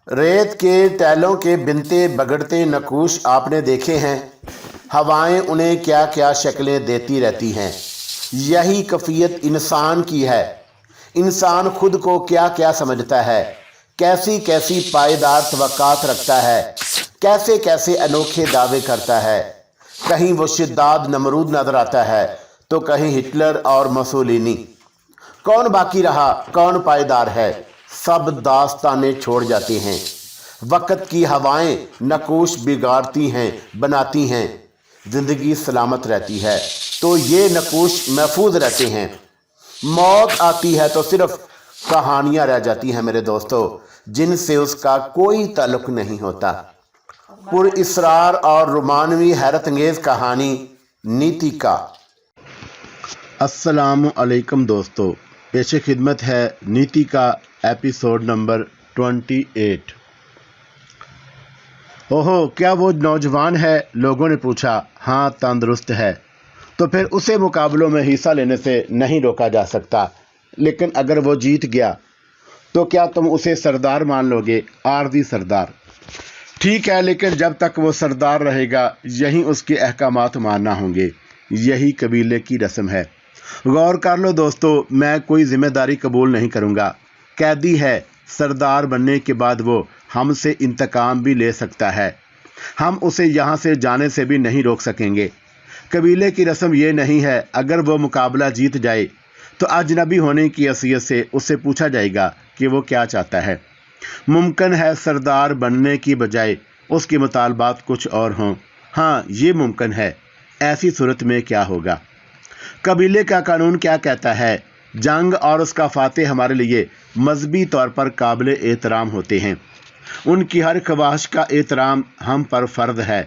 रेत के टैलों के बिनते बगड़ते नक्काश आपने देखे हैं। हवाएं उन्हें क्या क्या शक्लें देती रहती हैं। यही कैफियत इंसान की है। इंसान खुद को क्या क्या समझता है, कैसी कैसी पायदार तवक्कात रखता है, कैसे कैसे अनोखे दावे करता है। कहीं वो शिद्दात नमरूद नजर आता है तो कहीं हिटलर और मुसोलिनी। कौन बाकी रहा, कौन पायदार है? सब दास्तानें छोड़ जाते हैं। वक्त की हवाएं नक्काश बिगाड़ती हैं, बनाती हैं। जिंदगी सलामत रहती है तो ये नक्काश महफूज रहते हैं। मौत आती है तो सिर्फ कहानियां रह जाती हैं मेरे दोस्तों, जिनसे उसका कोई ताल्लुक नहीं होता। पुरइसरार और रोमानवी हैरत अंगेज कहानी नीति का। अस्सलाम अलैकुम दोस्तों, पेश खिदमत है नीति का एपिसोड नंबर 28। ओहो, क्या वो नौजवान है? लोगों ने पूछा। हाँ, तंदुरुस्त है। तो फिर उसे मुकाबलों में हिस्सा लेने से नहीं रोका जा सकता। लेकिन अगर वो जीत गया तो क्या तुम उसे सरदार मान लोगे? आरजी सरदार। ठीक है, लेकिन जब तक वो सरदार रहेगा यही उसके अहकामात मानना होंगे। यही कबीले की रस्म है। गौर कर लो दोस्तों, मैं कोई जिम्मेदारी कबूल नहीं करूँगा। कैदी है, सरदार बनने के बाद वो हमसे इंतकाम भी ले सकता है। हम उसे यहाँ से जाने से भी नहीं रोक सकेंगे। कबीले की रस्म ये नहीं है, अगर वो मुकाबला जीत जाए तो अजनबी होने की हैसियत से उससे पूछा जाएगा कि वो क्या चाहता है। मुमकिन है सरदार बनने की बजाय उसके मुतालबात कुछ और हों। हाँ, ये मुमकिन है। ऐसी सूरत में क्या होगा? कबीले का कानून क्या कहता है? जंग और उसका फातेह हमारे लिए मजहबी तौर पर काबिल एहतराम होते हैं। उनकी हर ख्वाहिश का एहतराम हम पर फ़र्ज है।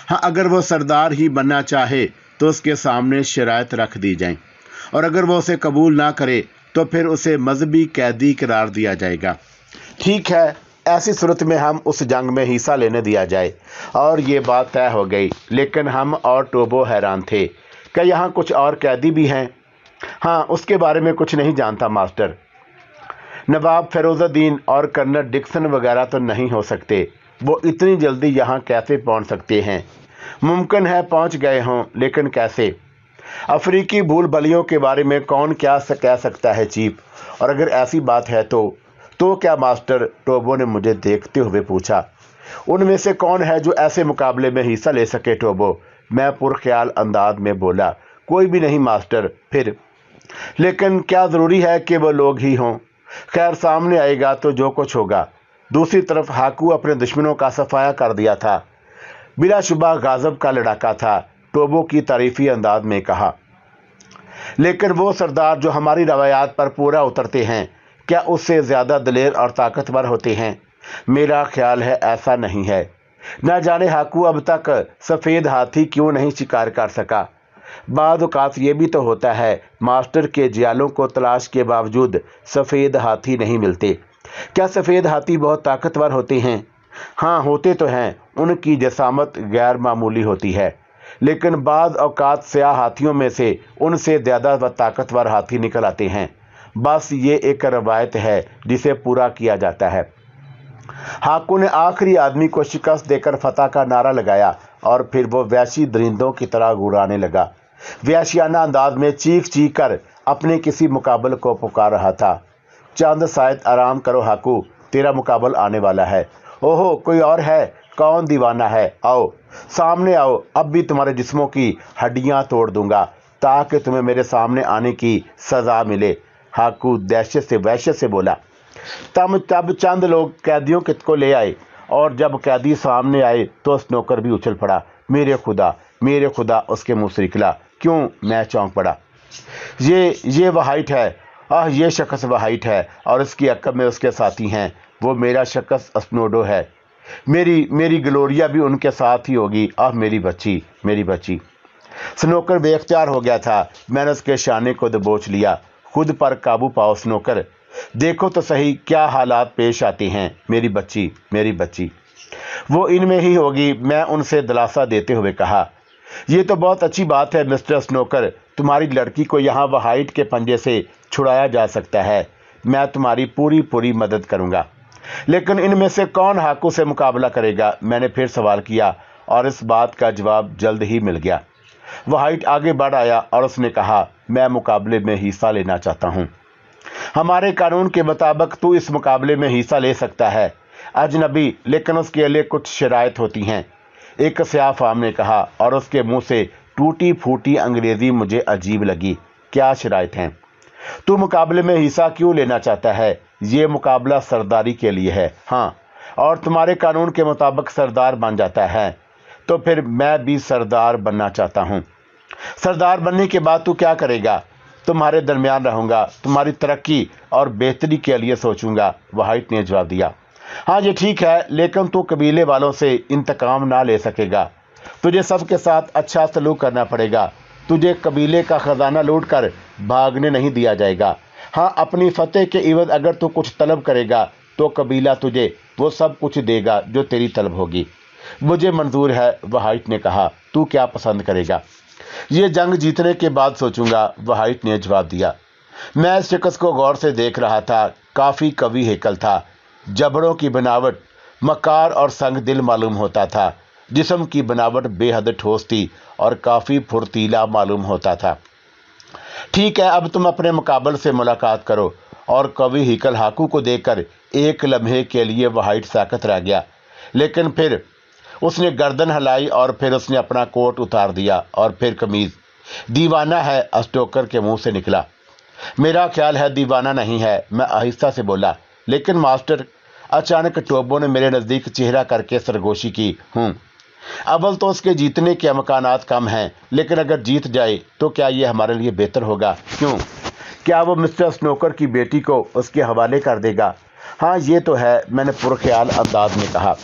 हाँ, अगर वो सरदार ही बनना चाहे तो उसके सामने शराइत रख दी जाएं, और अगर वो उसे कबूल ना करे तो फिर उसे मजहबी कैदी करार दिया जाएगा। ठीक है, ऐसी सूरत में हम उस जंग में हिस्सा लेने दिया जाए। और ये बात तय हो गई। लेकिन हम और टोबो हैरान थे। क्या यहाँ कुछ और कैदी भी हैं? हाँ, उसके बारे में कुछ नहीं जानता मास्टर। नवाब फिरोजुद्दीन और कर्नल डिक्सन वगैरह तो नहीं हो सकते। वो इतनी जल्दी यहाँ कैसे पहुँच सकते हैं? मुमकिन है पहुँच गए हों, लेकिन कैसे? अफ्रीकी भूल भलियों के बारे में कौन क्या कह सकता है चीफ? और अगर ऐसी बात है तो क्या मास्टर? टोबो ने मुझे देखते हुए पूछा। उनमें से कौन है जो ऐसे मुकाबले में हिस्सा ले सके टोबो? मैं पुरख्याल अंदाज में बोला। कोई भी नहीं मास्टर। फिर लेकिन क्या ज़रूरी है कि वो लोग ही हों? खैर, सामने आएगा तो जो कुछ होगा। दूसरी तरफ हाकू अपने दुश्मनों का सफाया कर दिया था। बिलाशुबा गाज़ब का लड़ाका था, टोबो की तारीफी अंदाज में कहा। लेकिन वो सरदार जो हमारी रवायात पर पूरा उतरते हैं, क्या उससे ज़्यादा दलेर और ताकतवर होते हैं? मेरा ख्याल है ऐसा नहीं है। न जाने हाकू अब तक सफ़ेद हाथी क्यों नहीं शिकार कर सका। बाद औक़ात ये भी तो होता है, मास्टर के जियालों को तलाश के बावजूद सफ़ेद हाथी नहीं मिलते। क्या सफ़ेद हाथी बहुत ताकतवर होते हैं? हाँ, होते तो हैं। उनकी जसामत गैर मामूली होती है। लेकिन बाद औक़ात स्याह हाथियों में से उनसे ज़्यादा ताकतवर हाथी निकल आते हैं। बस ये एक रवायत है जिसे पूरा किया जाता है। हाकू ने आखिरी आदमी को शिकस्त देकर फतह का नारा लगाया और फिर वो वैशी दरिंदों की तरह गुर्राने लगा। वैशियाना अंदाज में चीख चीख कर अपने किसी मुकाबले को पुकार रहा था। चंद शायद आराम करो हाकू, तेरा मुकाबल आने वाला है। ओहो, कोई और है? कौन दीवाना है? आओ, सामने आओ। अब भी तुम्हारे जिस्मों की हड्डियां तोड़ दूंगा ताकि तुम्हें मेरे सामने आने की सज़ा मिले। हाकू वहशत से बोला। तब चंद लोग कैदियों को ले आए, और जब कैदी सामने आए तो स्नोकर भी उछल पड़ा। मेरे खुदा, उसके मुंह से निकला। क्यों? मैं चौंक पड़ा। ये वाइट है। ये शख्स वाइट है और इसकी अक्ब में उसके साथी हैं। वो मेरा शख्स स्नोडो है। मेरी ग्लोरिया भी उनके साथ ही होगी। मेरी बच्ची। स्नोकर बेख्तियार हो गया था। मैंने उसके शाने को दबोच लिया। खुद पर काबू पाओ स्नोकर, देखो तो सही क्या हालात पेश आते हैं। मेरी बच्ची। वो इनमें ही होगी, मैं उनसे दिलासा देते हुए कहा। ये तो बहुत अच्छी बात है मिस्टर स्नोकर, तुम्हारी लड़की को यहाँ वाइट के पंजे से छुड़ाया जा सकता है। मैं तुम्हारी पूरी मदद करूँगा। लेकिन इनमें से कौन हाकू से मुकाबला करेगा? मैंने फिर सवाल किया और इस बात का जवाब जल्द ही मिल गया। व्हाइट आगे बढ़ आया और उसने कहा, मैं मुकाबले में हिस्सा लेना चाहता हूँ। हमारे कानून के मुताबिक तू इस मुकाबले में हिस्सा ले सकता है अजनबी, लेकिन उसके लिए कुछ शराइत होती हैं, एक स्याह फाम ने कहा और उसके मुंह से टूटी फूटी अंग्रेजी मुझे अजीब लगी। क्या शराइत हैं? तू मुकाबले में हिस्सा क्यों लेना चाहता है? ये मुकाबला सरदारी के लिए है। हाँ, और तुम्हारे कानून के मुताबिक सरदार बन जाता है तो फिर मैं भी सरदार बनना चाहता हूँ। सरदार बनने के बाद तू क्या करेगा? तुम्हारे दरमियान रहूँगा, तुम्हारी तरक्की और बेहतरी के लिए सोचूंगा, व्हाइट ने जवाब दिया। हाँ ये ठीक है, लेकिन तू कबीले वालों से इंतकाम ना ले सकेगा। तुझे सबके साथ अच्छा सलूक करना पड़ेगा। तुझे कबीले का खजाना लूट कर भागने नहीं दिया जाएगा। हाँ, अपनी फतेह के इवज अगर तू कुछ तलब करेगा तो कबीला तुझे वो सब कुछ देगा जो तेरी तलब होगी। मुझे मंजूर है, व्हाइट ने कहा। तू क्या पसंद करेगा? ये जंग जीतने के बाद सोचूंगा, व्हाइट ने जवाब दिया। मैं इस शख्स को गौर से देख रहा था। काफ़ी कवि हैकल था, जबड़ों की बनावट मकार और संग दिल मालूम होता था। जिस्म की बनावट बेहद ठोस थी और काफ़ी फुर्तीला मालूम होता था। ठीक है, अब तुम अपने मुकाबल से मुलाकात करो। और कवि हैकल हाकू को देखकर एक लम्हे के लिए व्हाइट साकत रह गया, लेकिन फिर उसने गर्दन हिलाई और फिर उसने अपना कोट उतार दिया और फिर कमीज। दीवाना है, स्टोकर के मुंह से निकला। मेरा ख्याल है दीवाना नहीं है, मैं आहिस्ता से बोला। लेकिन मास्टर, अचानक टोबो ने मेरे नज़दीक चेहरा करके सरगोशी की। अव्वल तो उसके जीतने के अमकानात कम हैं, लेकिन अगर जीत जाए तो क्या ये हमारे लिए बेहतर होगा? क्यों? क्या वो मिस्टर स्नोकर की बेटी को उसके हवाले कर देगा? हाँ ये तो है, मैंने पुरख्याल अंदाज में कहा।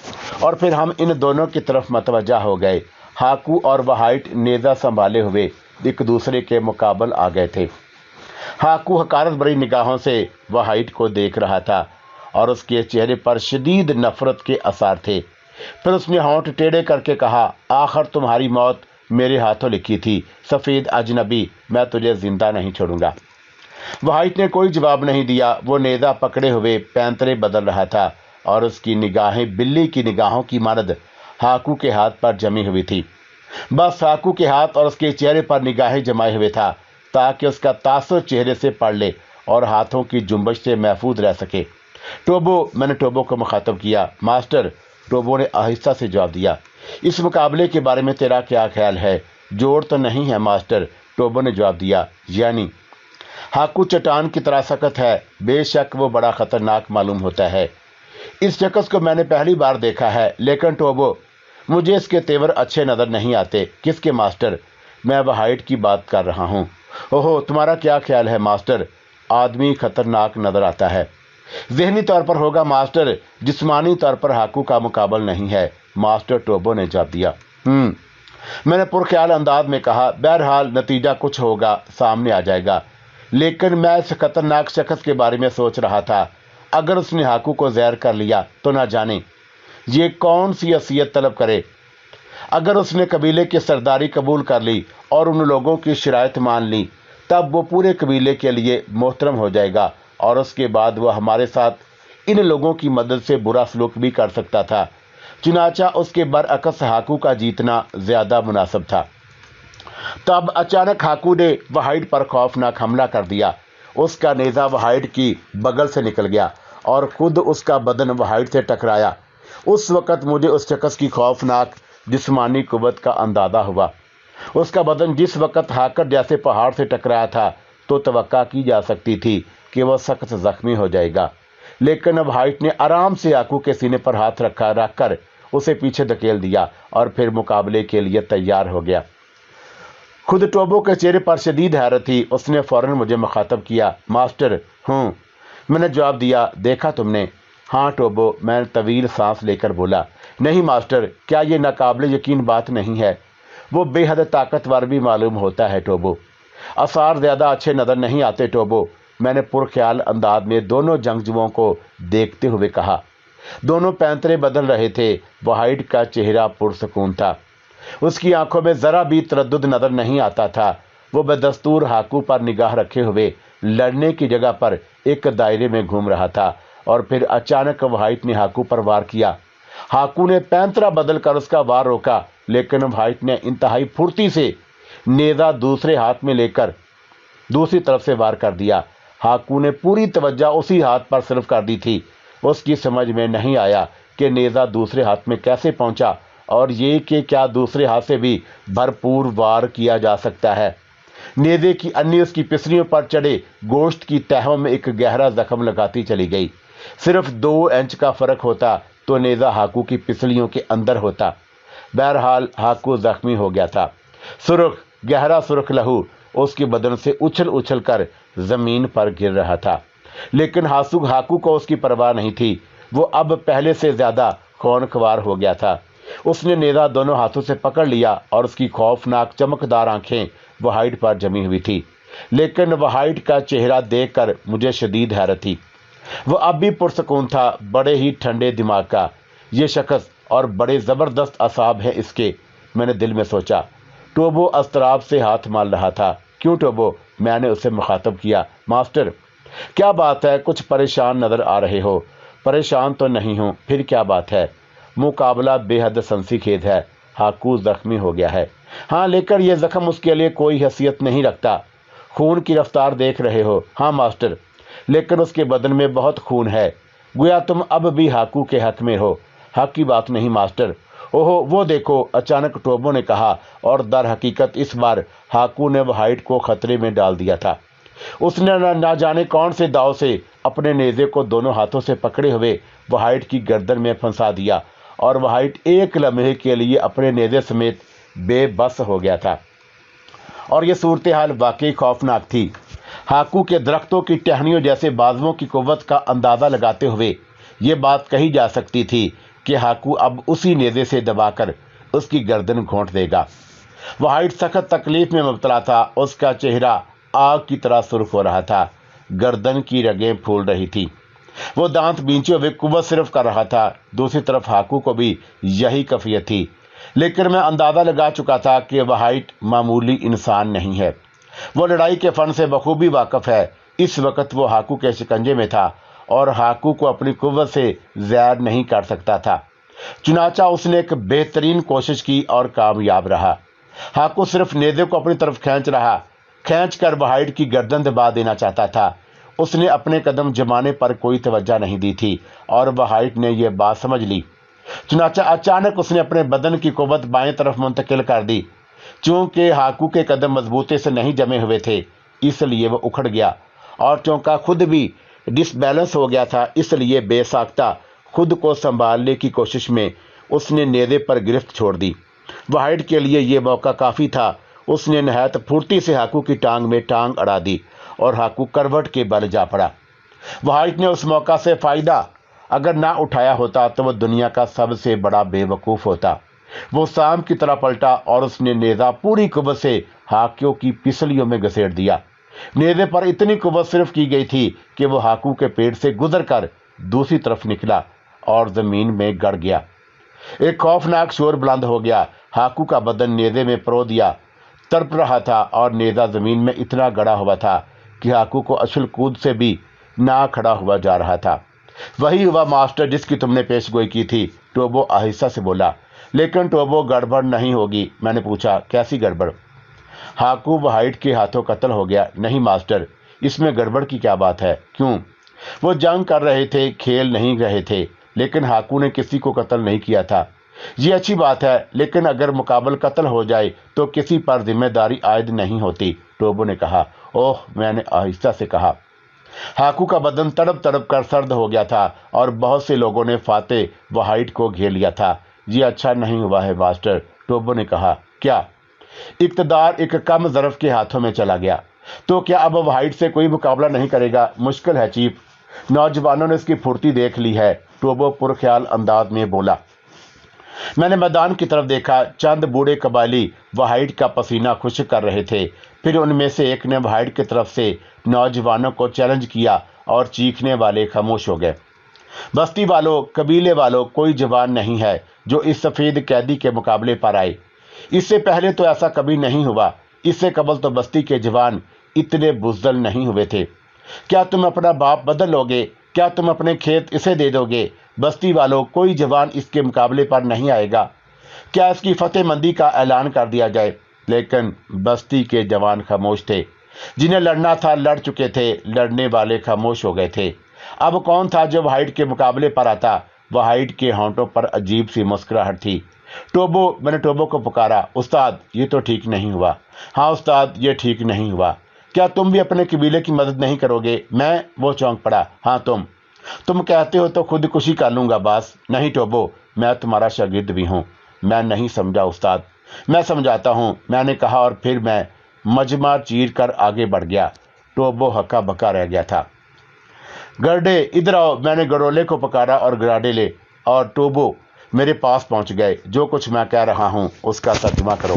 और फिर हम इन दोनों की तरफ मतवज्जा हो गए। हाकू और व्हाइट नेज़ा संभाले हुए एक दूसरे के मुकाबल आ गए थे। हाकू हकारत भरी निगाहों से व्हाइट को देख रहा था और उसके चेहरे पर शदीद नफरत के असर थे। फिर उसने होंठ टेढ़े करके कहा, आखिर तुम्हारी मौत मेरे हाथों लिखी थी सफ़ेद अजनबी, मैं तुझे जिंदा नहीं छोड़ूंगा। व्हाइट ने कोई जवाब नहीं दिया। वो नेज़ा पकड़े हुए पैंतरे बदल रहा था और उसकी निगाहें बिल्ली की निगाहों की मानद हाकू के हाथ पर जमी हुई थी। बस हाकू के हाथ और उसके चेहरे पर निगाहें जमाए हुए था ताकि उसका तासुर चेहरे से पड़ ले और हाथों की जुम्बश से महफूज रह सके। टोबो, मैंने टोबो को मुखातब किया। मास्टर, टोबो ने आहिस्ता से जवाब दिया। इस मुकाबले के बारे में तेरा क्या ख्याल है? जोड़ तो नहीं है मास्टर, टोबो ने जवाब दिया। यानी? हाकू चट्टान की तरह सख्त है, बेशक वो बड़ा खतरनाक मालूम होता है। इस शख्स को मैंने पहली बार देखा है, लेकिन टोबो, मुझे इसके तेवर अच्छे नज़र नहीं आते। किसके मास्टर? मैं व्हाइट की बात कर रहा हूँ। ओहो, तुम्हारा क्या ख्याल है मास्टर? आदमी खतरनाक नज़र आता है। ज़हनी तौर पर होगा मास्टर, जिस्मानी तौर पर हाकू का मुकाबल नहीं है, मास्टर, टोबो ने जवाब दिया। मैंने पुरख्याल अंदाज में कहा। बहरहाल नतीजा कुछ होगा, सामने आ जाएगा। लेकिन मैं इस खतरनाक शख्स के बारे में सोच रहा था। अगर उसने हाकू को ज़हर कर लिया तो ना जाने ये कौन सी असियत तलब करे। अगर उसने कबीले की सरदारी कबूल कर ली और उन लोगों की शराइत मान ली, तब वो पूरे कबीले के लिए मोहतरम हो जाएगा और उसके बाद वह हमारे साथ इन लोगों की मदद से बुरा सलूक भी कर सकता था। चुनाचा उसके बरअक्स हाकू का जीतना ज़्यादा मुनासिब था। तब अचानक हाकू ने व्हाइट पर खौफनाक हमला कर दिया। उसका नेज़ा व्हाइट की बगल से निकल गया और खुद उसका बदन व्हाइट से टकराया। उस वक़्त मुझे उस शख्स की खौफनाक जिस्मानी कुव्वत का अंदाज़ा हुआ। उसका बदन जिस वक़्त हाकर जैसे पहाड़ से टकराया था तो तवक्का की जा सकती थी कि वह सख्त ज़ख्मी हो जाएगा, लेकिन अब व्हाइट ने आराम से हाकू के सीने पर हाथ रखकर उसे पीछे धकेल दिया और फिर मुकाबले के लिए तैयार हो गया। खुद टोबो के चेहरे पर शदीद हैरत थी। उसने फ़ौरन मुझे मुखातब किया। मास्टर, मैंने जवाब दिया। देखा तुमने? हाँ टोबो, मैं तवील सांस लेकर बोला। नहीं मास्टर, क्या ये नाकाबिले यकीन बात नहीं है? वो बेहद ताकतवर भी मालूम होता है टोबो। आसार ज़्यादा अच्छे नज़र नहीं आते टोबो, मैंने पुरख्याल अंदाज में दोनों जंगजुओं को देखते हुए कहा। दोनों पैंतरे बदल रहे थे। व्हाइट का चेहरा पुरसकून था, उसकी आंखों में ज़रा भी तरद्दुद नज़र नहीं आता था। वो बदस्तूर हाकू पर निगाह रखे हुए लड़ने की जगह पर एक दायरे में घूम रहा था اور پھر اچانک وائٹ نے ہاکو پر وار کیا۔ ہاکو نے پینترا بدل کر اس کا وار روکا، لیکن وائٹ نے انتہائی پھرتی سے نیزہ دوسرے ہاتھ میں لے کر دوسری طرف سے وار کر دیا۔ ہاکو نے پوری توجہ اسی ہاتھ پر صرف کر دی تھی۔ اس کی سمجھ میں نہیں آیا کہ نیزہ دوسرے ہاتھ میں کیسے پہنچا، اور یہ کہ کیا دوسرے ہاتھ سے بھی بھرپور وار کیا جا سکتا ہے۔ نیزے کی انی اس کی پسلیوں پر چڑھے گوشت کی تہوں میں ایک گہرا زخم لگاتی چلی گئی۔ صرف 2 انچ کا فرق ہوتا تو نیزہ ہاکو کی پسلیوں کے اندر ہوتا۔ بہرحال ہاکو زخمی ہو گیا تھا۔ گہرا سرخ لہو اس کے بدن سے اچھل اچھل کر زمین پر گر رہا تھا، لیکن ہاکو کو اس کی پرواہ نہیں تھی۔ وہ اب پہلے سے زیادہ خونخوار ہو گیا تھا۔ اس نے نیزہ دونوں ہاتھوں سے پکڑ لیا اور اس کی خوفناک چمکدار آنکھیں وائٹ پر جمی ہوئی تھی، لیکن وائٹ کا چہرہ دیکھ کر مجھے شدید حیرت تھی۔ وہ اب بھی پرسکون تھا، بڑے ہی ٹھنڈے دماغ کا یہ شخص، اور بڑے زبردست اعصاب ہیں اس کے، میں نے دل میں سوچا۔ ٹوبو اضطراب سے ہاتھ مال رہا تھا۔ کیوں ٹوبو؟ میں نے اسے مخاطب کیا۔ ماسٹر، کیا بات ہے؟ کچھ پریشان نظر آ رہے ہو۔ پریشان تو نہیں ہوں، پھر کیا بات ہے؟ مقابلہ بے حد سنسی خیز ہے۔ ہاکو زخمی ہو گیا ہے۔ ہاں، لیکن یہ زخم اس کے لیے کوئی حیثیت نہیں رکھتا۔ خون کی رفتار دیکھ رہے ہو؟ ہاں ماسٹر، لیکن اس کے بدن میں بہت خون ہے، گویا تم اب بھی ہاکو کے حق میں ہو۔ حق کی بات نہیں ماسٹر۔ اوہو، وہ دیکھو، اچانک ٹوبو نے کہا، اور در حقیقت اس بار ہاکو نے وائٹ کو خطرے میں ڈال دیا تھا۔ اس نے نہ جانے کون سے داؤ سے اپنے نیزے کو دونوں ہاتھوں سے پکڑے ہوئے وائٹ کی گردن میں پھنسا دیا، اور وائٹ ایک لمحے کے لیے اپنے نیزے سمیت بے بس ہو گیا تھا۔ اور یہ صورتحال واقعی خوفناک تھی۔ ہاکو کے درختوں کی ٹہنیوں جیسے بازوؤں کی قوت کا اندازہ لگاتے ہوئے یہ بات کہی جا سکتی تھی کہ ہاکو اب اسی نیزے سے دبا کر اس کی گردن گھونٹ دے گا۔ وائٹ سخت تکلیف میں مبتلا تھا۔ اس کا چہرہ آگ کی طرح سرخ ہو رہا تھا، گردن کی رگیں پھول رہی تھی، وہ دانت بینچے ہوئے قوت صرف کر رہا تھا۔ دوسری طرف ہاکو کو بھی یہی کیفیت تھی، لیکن میں اندازہ لگا چکا تھا کہ وائٹ معمولی انسان نہیں ہے۔ وہ لڑائی کے فن سے بخوبی واقف ہے۔ اس وقت وہ ہاکو کے شکنجے میں تھا، اور ہاکو کو اپنی قوت سے زیر نہیں کر سکتا تھا۔ چنانچہ اس نے ایک بہترین کوشش کی اور کامیاب رہا۔ ہاکو صرف نیزے کو اپنی طرف کھینچ کر وائٹ کی گردن دبا دینا چاہتا تھا۔ اس نے اپنے قدم جمانے پر کوئی توجہ نہیں دی تھی، اور وائٹ نے یہ بات سمجھ لی۔ چنانچہ اچانک اس نے اپنے بدن کی قوت بائیں طرف منتقل کر دی۔ چونکہ ہاکو کے قدم مضبوطی سے نہیں جمے ہوئے تھے، اس لیے وہ اکھڑ گیا، اور چونکہ خود بھی ڈس بیلنس ہو گیا تھا، اس لیے بے ساختہ خود کو سنبھالنے کی کوشش میں اس نے نیزے پر گرفت چھوڑ دی۔ وائٹ کے لیے یہ موقع کافی تھا۔ اس نے نہایت پھرتی سے ہاکو کی ٹانگ میں ٹانگ اڑا دی، اور ہاکو کروٹ کے بل جا پڑا۔ وائٹ نے اس موقع سے فائدہ اگر نہ اٹھایا ہوتا تو وہ دنیا کا سب سے بڑا بے وقوف ہوتا۔ وہ سام کی طرح پلٹا، اور اس نے نیزہ پوری قوت سے ہاکو کی پسلیوں میں گھسیٹ دیا۔ نیزے پر اتنی قوت صرف کی گئی تھی کہ وہ ہاکو کے پیٹ سے گزر کر دوسری طرف نکلا اور زمین میں گڑ گیا۔ ایک خوفناک شور بلند ہو گیا۔ ہاکو کا بدن نیزے میں پرو دیا تڑپ رہا تھا، اور نیزہ زمین میں اتنا گڑا ہوا تھا کہ ہاکو کو اچھل کود سے بھی نہ کھڑا ہوا جا رہا تھا۔ وہی ہوا ماسٹر جس کی تم نے پیش گوئی کی تھی، ٹوبو آہستہ سے بولا۔ لیکن ٹوبو، گڑبڑ نہیں ہوگی؟ میں نے پوچھا۔ کیسی گڑبڑ؟ ہاکو وائٹ کے ہاتھوں قتل ہو گیا۔ نہیں ماسٹر، اس میں گڑبڑ کی کیا بات ہے؟ کیوں؟ وہ جنگ کر رہے تھے، کھیل نہیں رہے تھے، لیکن ہاکو نے کسی کو قتل نہیں کیا تھا۔ یہ اچھی بات ہے، لیکن اگر مقابل قتل ہو جائے تو کسی پر ذمہ داری عائد نہیں ہوتی، ٹوبو نے کہا۔ اوہ، میں نے آہستہ سے کہا۔ ہاکو کا بدن تڑپ تڑپ کر سرد ہو گیا تھا، اور بہت سے لوگوں نے فاتح وائٹ کو گھیر لیا تھا۔ یہ اچھا نہیں ہوا ہے ماسٹر، ٹوبو نے کہا۔ کیا؟ اقتدار ایک کم ظرف کے ہاتھوں میں چلا گیا۔ تو کیا اب وائٹ سے کوئی مقابلہ نہیں کرے گا؟ مشکل ہے چیف، نوجوانوں نے اس کی پھرتی دیکھ لی ہے، ٹوبو پرخیال انداز میں بولا۔ میں نے میدان کی طرف دیکھا۔ چند بوڑھے قبائلی وائٹ کا پسینہ خشک کر رہے تھے۔ پھر ان میں سے ایک نے وائٹ کی طرف سے نوجوانوں کو چیلنج کیا، اور چیخنے والے خاموش ہو گئے۔ بستی والوں، قبیلے والوں، کوئی جوان نہیں ہے جو اس سفید قیدی کے مقابلے پر آئے۔ اس سے پہلے تو ایسا کبھی نہیں ہوا۔ اس سے قبل تو بستی کے جوان اتنے بزدل نہیں ہوئے تھے۔ کیا تم اپنا باپ بدل لو گے؟ क्या तुम अपने खेत इसे दे दोगे? बस्ती वालों, कोई जवान इसके मुकाबले पर नहीं आएगा। क्या इसकी फतेह मंदी का ऐलान कर दिया जाए? लेकिन बस्ती के जवान खामोश थे। जिन्हें लड़ना था लड़ चुके थे, लड़ने वाले खामोश हो गए थे। अब कौन था जो वाहिड के मुकाबले पर आता? वाहिड के होंठों पर अजीब सी मुस्कुराहट थी। टोबो, मैंने टोबो को पुकारा। उस्ताद, ये तो ठीक नहीं हुआ। हाँ उस्ताद, ये ठीक नहीं हुआ। क्या तुम भी अपने कबीले की मदद नहीं करोगे? मैं? वो चौंक पड़ा। हाँ तुम कहते हो तो खुदकुशी कर लूंगा बास। नहीं टोबो, मैं तुम्हारा शागिर्द भी हूँ। मैं नहीं समझा उस्ताद। मैं समझाता हूँ, मैंने कहा, और फिर मैं मजमा चीर कर आगे बढ़ गया। टोबो हक्का बक्का रह गया था। गरडे इधर आओ, मैंने गरोले को पुकारा और गराडे ले और टोबो मेरे पास पहुंच गए। जो कुछ मैं कह रहा हूं उसका तर्जुमा करो।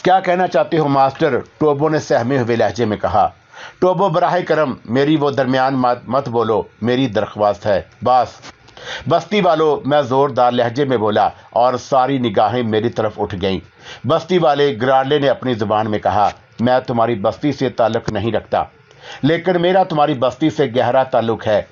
क्या कहना चाहते हो मास्टर? टोबो ने सहमे हुए लहजे में कहा। टोबो, बराह करम मेरी वो दरमियान मत बोलो, मेरी दरख्वास्त है। बस्ती वालों, मैं जोरदार लहजे में बोला और सारी निगाहें मेरी तरफ उठ गईं। बस्ती वाले, गराडे ने अपनी जुबान में कहा, मैं तुम्हारी बस्ती से ताल्लुक नहीं रखता, लेकिन मेरा तुम्हारी बस्ती से गहरा ताल्लुक है।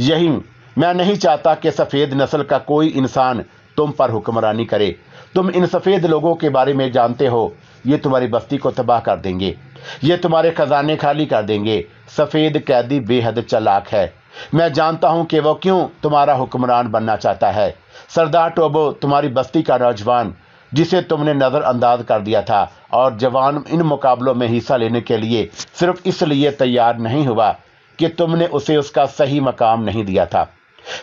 यही मैं नहीं चाहता कि सफ़ेद नस्ल का कोई इंसान तुम पर हुक्मरानी करे। तुम इन सफ़ेद लोगों के बारे में जानते हो, ये तुम्हारी बस्ती को तबाह कर देंगे, ये तुम्हारे खजाने खाली कर देंगे। सफ़ेद कैदी बेहद चालाक है। मैं जानता हूं कि वो क्यों तुम्हारा हुक्मरान बनना चाहता है। सरदार टोबो, तुम्हारी बस्ती का नौजवान जिसे तुमने नज़रअंदाज कर दिया था और जवान इन मुकाबलों में हिस्सा लेने के लिए सिर्फ इसलिए तैयार नहीं हुआ कि तुमने उसे उसका सही मकाम नहीं दिया था।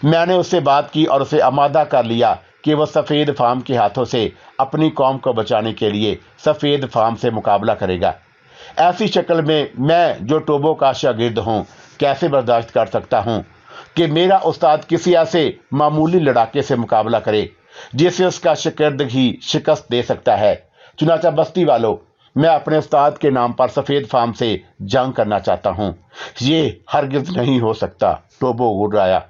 मैंने उससे बात की और उसे आमादा कर लिया कि वह सफ़ेद फार्म के हाथों से अपनी कौम को बचाने के लिए सफ़ेद फार्म से मुकाबला करेगा। ऐसी शक्ल में मैं जो टोबो का शागिर्द हूँ कैसे बर्दाश्त कर सकता हूँ कि मेरा उस्ताद किसी ऐसे मामूली लड़ाके से मुकाबला करे जिसे उसका शागिर्द ही शिकस्त दे सकता है। चुनाचा बस्ती वालों, मैं अपने उस्ताद के नाम पर सफ़ेद फार्म से जंग करना चाहता हूँ। ये हरगिज़ नहीं हो सकता। टोबो गुर्राया।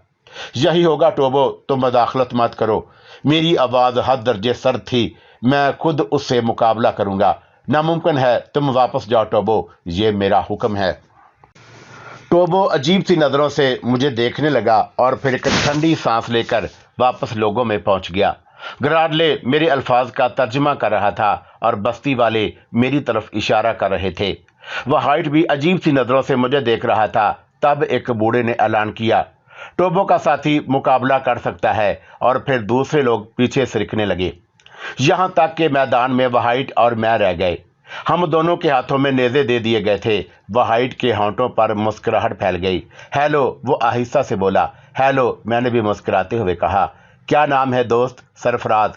यही होगा टोबो, तुम मदाखलत मत करो। मेरी आवाज़ हद दर्जे सर्द थी। मैं खुद उससे मुकाबला करूँगा। नामुमकिन है, तुम वापस जाओ टोबो, ये मेरा हुक्म है। टोबो अजीब सी नज़रों से मुझे देखने लगा और फिर एक ठंडी सांस लेकर वापस लोगों में पहुंच गया। गराडले मेरे अल्फाज का तर्जुमा कर रहा था और बस्ती वाले मेरी तरफ इशारा कर रहे थे। वह हाइट भी अजीब सी नज़रों से मुझे देख रहा था। तब एक बूढ़े ने ऐलान किया, टोबो का साथी मुकाबला कर सकता है, और फिर दूसरे लोग पीछे सरकने लगे। यहाँ तक कि मैदान में वाहिड और मैं रह गए। हम दोनों के हाथों में नेज़े दे दिए गए थे। वाहिड के होंठों पर मुस्कुराहट फैल गई। हेलो, वो आहिस्ता से बोला। हेलो, मैंने भी मुस्कुराते हुए कहा। क्या नाम है दोस्त? सरफराज।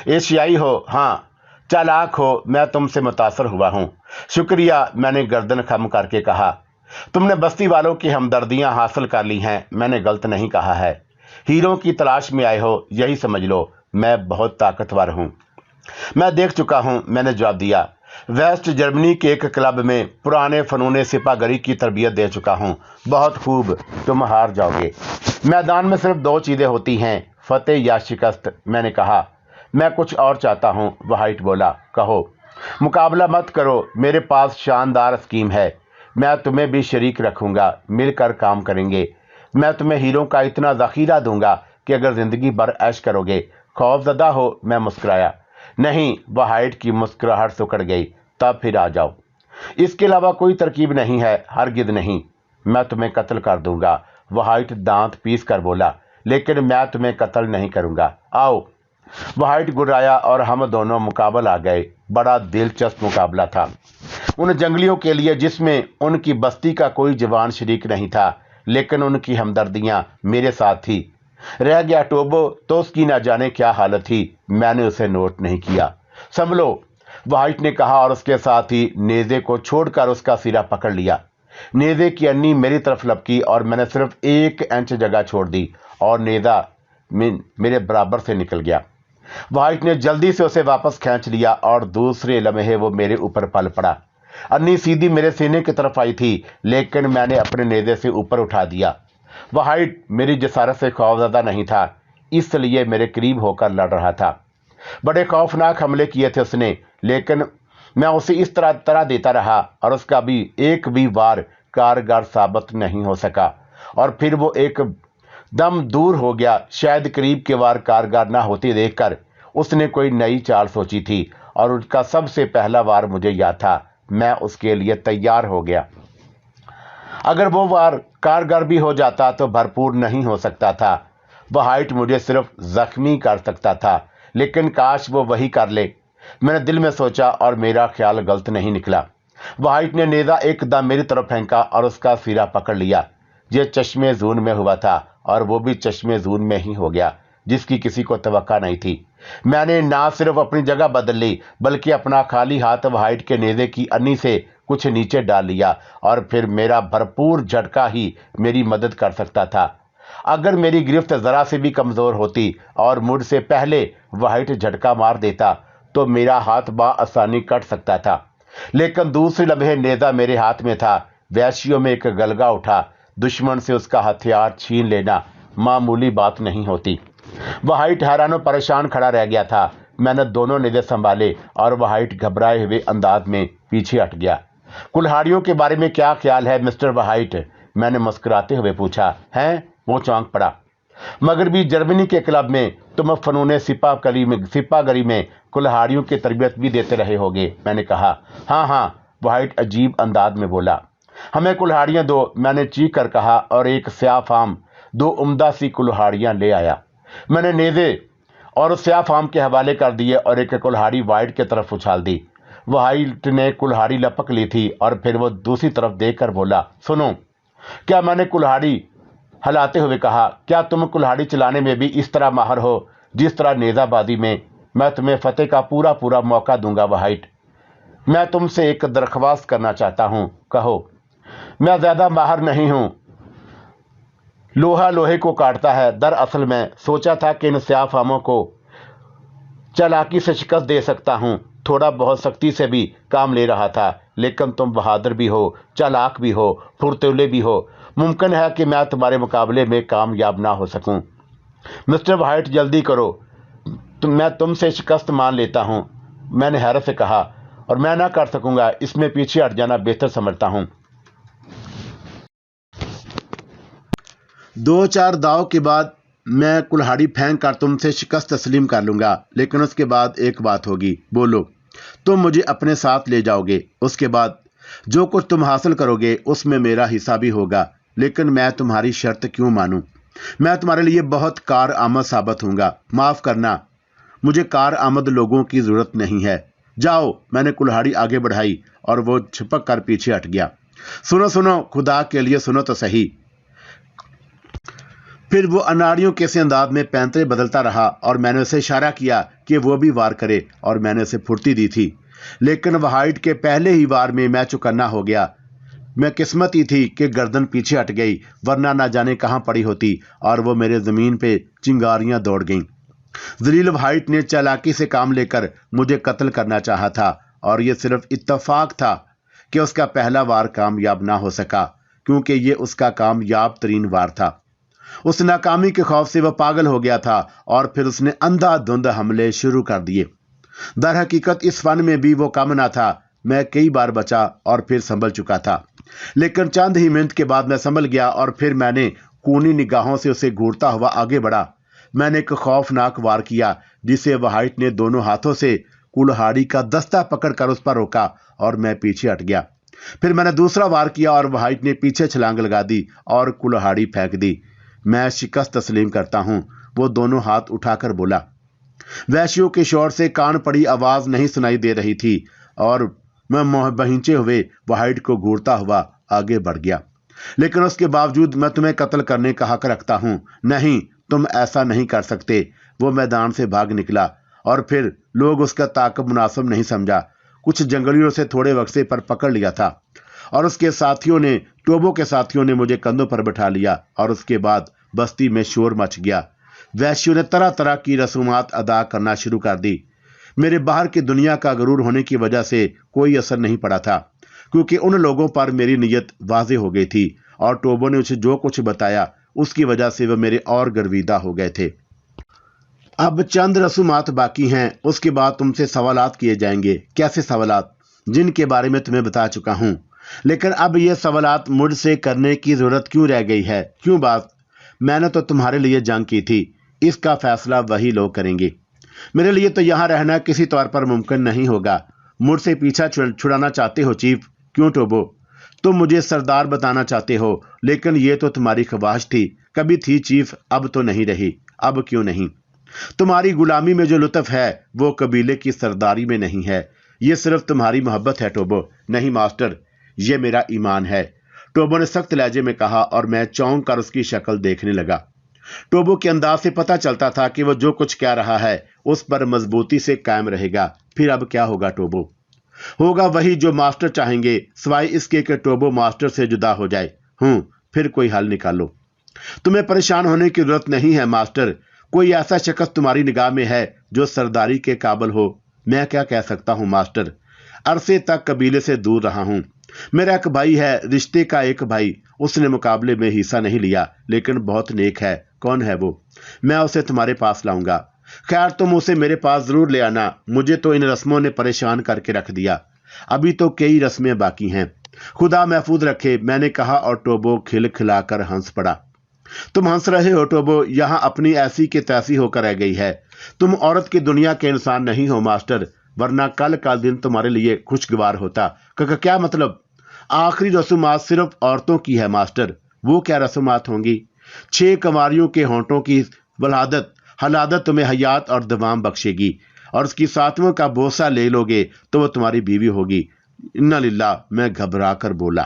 एशियाई हो? हाँ। चालाक हो? मैं तुमसे मुतासर हुआ हूँ। शुक्रिया, मैंने गर्दन खम करके कहा। तुमने बस्ती वालों की हमदर्दियाँ हासिल कर ली हैं, मैंने गलत नहीं कहा है। हीरों की तलाश में आए हो, यही समझ लो। मैं बहुत ताकतवर हूँ। मैं देख चुका हूँ, मैंने जवाब दिया। वेस्ट जर्मनी के एक क्लब में पुराने फनूने सिपागरी की तरबियत दे चुका हूँ। बहुत खूब, तुम हार जाओगे। मैदान में सिर्फ दो चीज़ें होती हैं, फतेह या शिकस्त। मैंने कहा। मैं कुछ और चाहता हूँ, वाहिड बोला। कहो। मुकाबला मत करो, मेरे पास शानदार स्कीम है। मैं तुम्हें भी शरीक रखूँगा, मिलकर काम करेंगे। मैं तुम्हें हीरों का इतना ज़ख़ीरा दूंगा कि अगर ज़िंदगी भर ऐश करोगे। खौफज़दा हो? मैं मुस्कुराया। नहीं, वाहिड की मुस्कुराहट सिकुड़ गई। तब फिर आ जाओ। इसके अलावा कोई तरकीब नहीं है, हरगिज़ नहीं। मैं तुम्हें कत्ल कर दूंगा, वाहिड दांत पीस कर बोला। लेकिन मैं तुम्हें कत्ल नहीं करूंगा। आओ। वाहिड गुर्राया और हम दोनों मुकाबल आ गए। बड़ा दिलचस्प मुकाबला था उन जंगलियों के लिए जिसमें उनकी बस्ती का कोई जवान शरीक नहीं था, लेकिन उनकी हमदर्दियां मेरे साथ थी। रह गया टोबो, तो उसकी ना जाने क्या हालत थी। मैंने उसे नोट नहीं किया। संभलो, वाहिड ने कहा और उसके साथ ही नेज़े को छोड़कर उसका सिरा पकड़ लिया। नेज़े की अन्नी मेरी तरफ लपकी और मैंने सिर्फ 1 इंच जगह छोड़ दी और नेज़ा मेरे बराबर से निकल गया। वाहिड ने जल्दी से उसे वापस खींच लिया और दूसरे लम्हे वो मेरे ऊपर पल पड़ा। अन्नी सीधी मेरे सीने की तरफ आई थी, लेकिन मैंने अपने नेज़े से ऊपर उठा दिया। वाहिड मेरी जसारत से खौफज़दा नहीं था, इसलिए मेरे करीब होकर लड़ रहा था। बड़े खौफनाक हमले किए थे उसने, लेकिन मैं उसे इस तरह देता रहा और उसका भी एक भी वार कारगर साबित नहीं हो सका। اور پھر وہ ایک دم دور ہو گیا۔ شاید قریب کے وار کارگر نہ ہوتی دیکھ کر اس نے کوئی نئی چال سوچی تھی اور اس کا سب سے پہلا وار مجھے یاد تھا۔ میں اس کے لیے تیار ہو گیا۔ اگر وہ وار کارگر بھی ہو جاتا تو بھرپور نہیں ہو سکتا تھا۔ وہائٹ مجھے صرف زخمی کر سکتا تھا، لیکن کاش وہ وہی کر لے۔ میں نے دل میں سوچا اور میرا خیال غلط نہیں نکلا۔ وہائٹ نے نیزہ ایک دم میری طرف پھینکا اور اس کا سرا پکڑ لیا۔ یہ چشمے زون میں ہوا تھا اور وہ بھی چشمے زون میں ہی ہو گیا، جس کی کسی کو توقع نہیں تھی۔ میں نے نہ صرف اپنی جگہ بدل لی بلکہ اپنا خالی ہاتھ وہائٹ کے نیزے کی انی سے کچھ نیچے ڈال لیا، اور پھر میرا بھرپور جھٹکا ہی میری مدد کر سکتا تھا۔ اگر میری گرفت ذرا سے بھی کمزور ہوتی اور مجھ سے پہلے وہائٹ جھٹکا مار دیتا تو میرا ہاتھ بآسانی کٹ سکتا تھا، لیکن دوسرے لمحے نیزہ میرے ہاتھ میں تھا۔ وحشیوں میں ایک گلگا اٹھا۔ دشمن سے اس کا ہتھیار چھین لینا معمولی بات نہیں ہوتی۔ وہائٹ حیران و پریشان کھڑا رہ گیا تھا۔ میں نے دونوں نیزے سنبھالے اور وہائٹ گھبرائے ہوئے انداز میں پیچھے ہٹ گیا۔ کلہاڑیوں کے بارے میں کیا خیال ہے مسٹر وہائٹ؟ میں نے مسکراتے ہوئے پوچھا۔ ہیں؟ وہ چونک پڑا۔ مغربی جرمنی کے کلب میں تم فنون سپاہ گری میں کلہاڑیوں کی تربیت بھی دیتے رہے ہوگے، میں نے کہا۔ ہاں ہاں، وہائٹ عجیب انداز میں بولا۔ ہمیں کلہاڑیاں دو، میں نے چیخ کر کہا اور ایک سیاہ فام 2 عمدہ سی کلہاڑیاں لے آیا۔ میں نے نیزے اور اس سیاہ فام کے حوالے کر دیے اور ایک کلہاڑی وہائٹ کی طرف اچھال دی۔ وہائٹ نے کلہاڑی لپک لی تھی اور پھر وہ دوسری طرف دیکھ کر بولا، سنو کیا؟ میں نے کلہاڑی ہلاتے ہوئے کہا، کیا تم کلہاڑی چلانے میں بھی اس طرح ماہر ہو جس طرح نیزہ بازی میں؟ میں تمہیں فتح کا پورا موقع دوں گا وہائٹ۔ میں تم سے ایک درخواست کرنا چاہتا ہوں، کہو۔ میں زیادہ ماہر نہیں ہوں، لوہا لوہے کو کاٹتا ہے۔ دراصل میں سوچا تھا کہ ان سیاہ فاموں کو چالاکی سے شکست دے سکتا ہوں، تھوڑا بہت سختی سے بھی کام لے رہا تھا، لیکن تم بہادر بھی ہو، چالاک بھی ہو، پھرتیلے بھی ہو، ممکن ہے کہ میں تمہارے مقابلے میں کامیاب نہ ہو سکوں۔ مسٹر وہائٹ جلدی کرو، میں تم سے شکست مان لیتا ہوں، میں نے حیرت سے کہا، اور میں نہ کر سکوں گا، اس میں پیچھے ہٹ جانا بہتر سمجھتا ہوں۔ 2-4 داؤ کے بعد میں کلہاڑی پھینک کر تم سے شکست تسلیم کر لوں گا، لیکن اس کے بعد ایک بات ہوگی۔ بولو۔ تم مجھے اپنے ساتھ لے جاؤ گے، اس کے بعد جو کچھ تم حاصل کرو گے اس میں میرا حصہ بھی ہوگا، لیکن میں تمہاری شرط کیوں مانوں؟ میں تمہارے لیے بہت کارآمد ثابت ہوں گا۔ معاف کرنا، مجھے کارآمد لوگوں کی ضرورت نہیں ہے۔ جاؤ۔ میں نے کلہاڑی آگے بڑھائی اور وہ چھپک کر پیچھے ہٹ گیا۔ سنو، خدا کے لیے سنو تو صحیح۔ پھر وہ اناڑیوں کے سے انداز میں پینترے بدلتا رہا اور میں نے اسے اشارہ کیا کہ وہ بھی وار کرے، اور میں نے اسے پھرتی دی تھی، لیکن وہائٹ کے پہلے ہی وار میں چوکنا ہو گیا۔ میں قسمت ہی تھی کہ گردن پیچھے ہٹ گئی، ورنہ نہ جانے کہاں پڑی ہوتی اور وہ میرے زمین پہ چنگاریاں دوڑ گئیں۔ ذلیل وہائٹ نے چالاکی سے کام لے کر مجھے قتل کرنا چاہا تھا، اور یہ صرف اتفاق تھا کہ اس کا پہلا وار کامیاب نہ ہو سکا، کیونکہ یہ اس کا کامیاب ترین وار تھا۔ اس ناکامی کے خوف سے وہ پاگل ہو گیا تھا اور پھر اس نے اندھا دھند حملے شروع کر دیے۔ در حقیقت اس فن میں بھی وہ کم نہ تھا۔ میں کئی بار بچا اور پھر سنبھل چکا تھا، لیکن چند ہی منٹ کے بعد میں سنبھل گیا اور پھر میں نے کونی نگاہوں سے اسے گھورتا ہوا آگے بڑھا۔ میں نے ایک خوفناک وار کیا جسے وہائٹ نے دونوں ہاتھوں سے کلہاڑی کا دستہ پکڑ کر اس پر روکا اور میں پیچھے ہٹ گیا۔ پھر میں نے دوسرا وار کیا اور وہائٹ نے پیچھے چھلانگ لگا دی اور کلہاڑی پھینک دی۔ میں شکست تسلیم کرتا ہوں، وہ دونوں ہاتھ اٹھا کر بولا۔ وحشیوں کے شور سے کان پڑی آواز نہیں سنائی دے رہی تھی اور میں بہنچے ہوئے وہائٹ کو گھورتا ہوا آگے بڑھ گیا۔ لیکن اس کے باوجود میں تمہیں قتل کرنے کا حق رکھتا ہوں۔ نہیں، تم ایسا نہیں کر سکتے۔ وہ میدان سے بھاگ نکلا اور پھر لوگ اس کا تعاقب مناسب نہیں سمجھا۔ کچھ جنگلیوں سے تھوڑے وقفے پر پکڑ لیا تھا اور اس کے ساتھیوں نے ٹوبو کے ساتھیوں نے مجھے کندھوں پر بٹھا لیا اور اس کے بعد بستی میں شور مچ گیا۔ وحشیوں نے طرح طرح کی رسومات ادا کرنا شروع کر دی۔ میرے باہر کی دنیا کا غرور ہونے کی وجہ سے کوئی اثر نہیں پڑا تھا، کیونکہ ان لوگوں پر میری نیت واضح ہو گئی تھی اور ٹوبو نے اسے جو کچھ بتایا اس کی وجہ سے وہ میرے اور گرویدہ ہو گئے تھے۔ اب چند رسومات باقی ہیں، اس کے بعد تم سے سوالات کیے جائیں گے۔ کیسے سوالات؟ جن کے بارے میں تمہیں بتا چکا ہوں۔ لیکن اب یہ سوالات مجھ سے کرنے کی ضرورت کیوں رہ گئی ہے؟ کیوں بات؟ میں نے تو تمہارے لیے جنگ کی تھی، اس کا فیصلہ وہی لوگ کریں گے۔ میرے لیے تو یہاں رہنا کسی طور پر ممکن نہیں ہوگا۔ مجھ سے پیچھا چھڑانا چاہتے ہو چیف؟ کیوں ٹوبو؟ تم مجھے سردار بتانا چاہتے ہو، لیکن یہ تو تمہاری خواہش تھی، کبھی تھی چیف، اب تو نہیں رہی۔ اب کیوں نہیں؟ تمہاری غلامی میں جو لطف ہے وہ قبیلے کی سرداری میں نہیں ہے، یہ صرف تمہاری محبت ہے ٹوبو۔ نہیں ماسٹر، یہ میرا ایمان ہے، ٹوبو نے سخت لہجے میں کہا، اور میں چونک کر اس کی شکل دیکھنے لگا۔ ٹوبو کے انداز سے پتہ چلتا تھا کہ وہ جو کچھ کہہ رہا ہے اس پر مضبوطی سے قائم رہے گا۔ پھر اب کیا ہوگا ٹوبو؟ ہوگا وہی جو ماسٹر چاہیں گے، سوائے اس کے کہ ٹوبو ماسٹر سے جدا ہو جائے۔ پھر کوئی حل نکالو۔ تمہیں پریشان ہونے کی ضرورت نہیں ہے ماسٹر، کوئی ایسا شخص تمہاری نگاہ میں ہے جو سرداری کے قابل ہو؟ میں کیا کہہ سکتا ہوں ماسٹر، عرصے تک قبیلے سے دور رہا ہوں، میرا ایک بھائی ہے، رشتے کا ایک بھائی، اس نے مقابلے میں حصہ نہیں لیا لیکن بہت نیک ہے۔ کون ہے وہ؟ میں اسے تمہارے پاس لاؤں گا۔ خیر تم اسے میرے پاس ضرور لے آنا، مجھے تو ان رسموں نے پریشان کر کے رکھ دیا، ابھی تو کئی رسمیں باقی ہیں۔ خدا محفوظ رکھے، میں نے کہا، اور ٹوبو کھل کھلا کر ہنس پڑا۔ تم ہنس رہے ہو ٹوبو، یہاں اپنی ایسی کی تیسی ہو کر رہ گئی ہے۔ تم عورت کی دنیا کے انسان نہیں ہو ماسٹر، ورنہ کل کا دن تمہارے لیے خوشگوار ہوتا۔ کیا مطلب؟ آخری رسومات صرف عورتوں کی ہے ماسٹر۔ وہ کیا رسومات ہوں گی؟ 6 کنواریوں کے ہونٹوں کی حلادت تمہیں حیات اور دوام بخشے گی، اور اس کی 7واں کا بوسہ لے لو گے تو وہ تمہاری بیوی ہوگی۔ انا للہ، میں گھبرا کر بولا۔